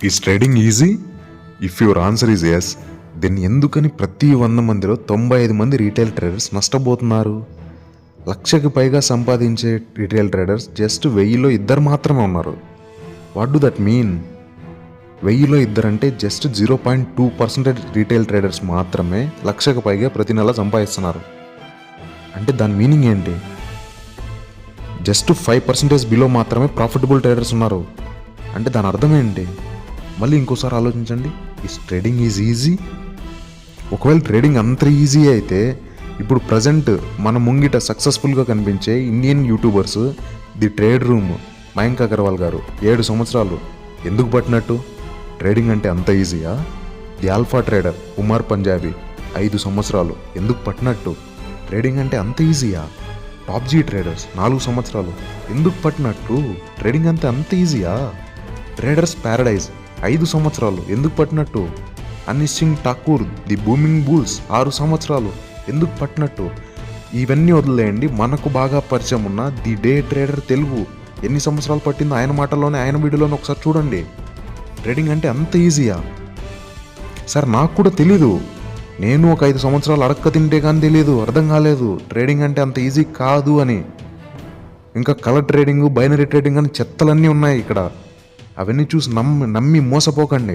Is trading easy? If your answer is yes, then ఎందుకని ప్రతి 100 మందిలో 95 మంది రీటైల్ ట్రేడర్స్ నష్టపోతున్నారు? లక్షకి పైగా సంపాదించే రీటైల్ ట్రేడర్స్ జస్ట్ 1000లో 2 మాత్రమే ఉన్నారు. What do that mean? 1000లో 2 అంటే జస్ట్ 0.2% రీటైల్ ట్రేడర్స్ మాత్రమే లక్షకు పైగా ప్రతి నెల సంపాదిస్తున్నారు. అంటే దాని మీనింగ్ ఏంటి? జస్ట్ 5% బిలో మాత్రమే ప్రాఫిటబుల్ ట్రేడర్స్ ఉన్నారు. అంటే దాని అర్థం ఏంటి? మళ్ళీ ఇంకోసారి ఆలోచించండి. Is trading is easy? ఒకవేళ ట్రేడింగ్ అంత ఈజీ అయితే ఇప్పుడు ప్రజెంట్ మన ముంగిట సక్సెస్ఫుల్గా కనిపించే Indian YouTubers the Trade Room Mayank Agarwal garu 7 సంవత్సరాలు ఎందుకు పట్టినట్టు? ట్రేడింగ్ అంటే అంత ఈజీయా? The Alpha Trader Umar Punjabi 5 సంవత్సరాలు ఎందుకు పట్టినట్టు? ట్రేడింగ్ అంటే అంత ఈజీయా? టాప్ జీ ట్రేడర్స్ 4 సంవత్సరాలు ఎందుకు పట్టినట్టు? ట్రేడింగ్ అంటే అంత ఈజీయా? ట్రేడర్స్ ప్యారడైజ్ 5 సంవత్సరాలు ఎందుకు పట్టినట్టు? Anish Singh Thakur the booming bulls 6 సంవత్సరాలు ఎందుకు పట్టినట్టు? ఇవన్నీ వదిలేయండి, మనకు బాగా పరిచయం ఉన్న ది డే ట్రేడర్ తెలుగు ఎన్ని సంవత్సరాలు పట్టిందో ఆయన మాటల్లోనే, ఆయన వీడియోలోనే ఒకసారి చూడండి. ట్రేడింగ్ అంటే అంత ఈజీయా? సార్ నాకు కూడా తెలీదు, నేను ఒక 5 సంవత్సరాలు అడక్క తింటే కానీ తెలియదు, అర్థం కాలేదు ట్రేడింగ్ అంటే అంత ఈజీ కాదు అని. ఇంకా కలర్ ట్రేడింగ్, బైనరీ ట్రేడింగ్ అని చెత్తలన్నీ ఉన్నాయి ఇక్కడ. అవన్నీ చూసి నమ్మి మోసపోకండి.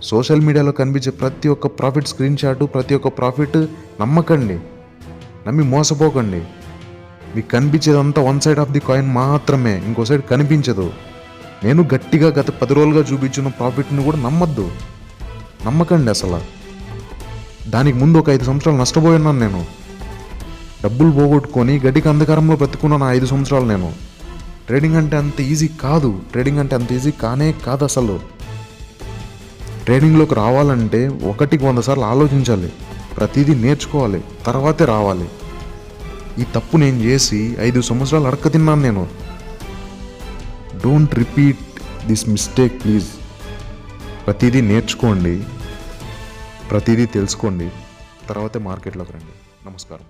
సోషల్ మీడియాలో కనిపించే ప్రతి ఒక్క ప్రాఫిట్ స్క్రీన్ షాట్, ప్రతి ఒక్క ప్రాఫిట్ నమ్మకండి, నమ్మి మోసపోకండి. మీకు కనిపించేదంతా 1 సైడ్ ఆఫ్ ది కాయిన్ మాత్రమే, ఇంకో సైడ్ కనిపించదు. నేను గట్టిగా గత 10 రోజులుగా చూపించిన ప్రాఫిట్ని కూడా నమ్మకండి అసలు. దానికి ముందు ఒక 5 సంవత్సరాలు నష్టపోయి ఉన్నాను నేను. డబ్బులు పోగొట్టుకొని గడ్డికి అంధకారంలో బ్రతుకున్నాను 5 సంవత్సరాలు నేను. ట్రేడింగ్ అంటే అంత ఈజీ కాదు, ట్రేడింగ్ అంటే అంత ఈజీ కానే కాదు అసలు. ట్రేడింగ్లోకి రావాలంటే 100 సార్లు ఆలోచించాలి, ప్రతిదీ నేర్చుకోవాలి, తర్వాతే రావాలి. ఈ తప్పు నేను చేసి 5 సంవత్సరాలు అడక్క తిన్నాను నేను. Don't repeat this mistake please. ప్రతిదీ నేర్చుకోండి, ప్రతిదీ తెలుసుకోండి, తర్వాతే మార్కెట్లోకి రండి. నమస్కారం.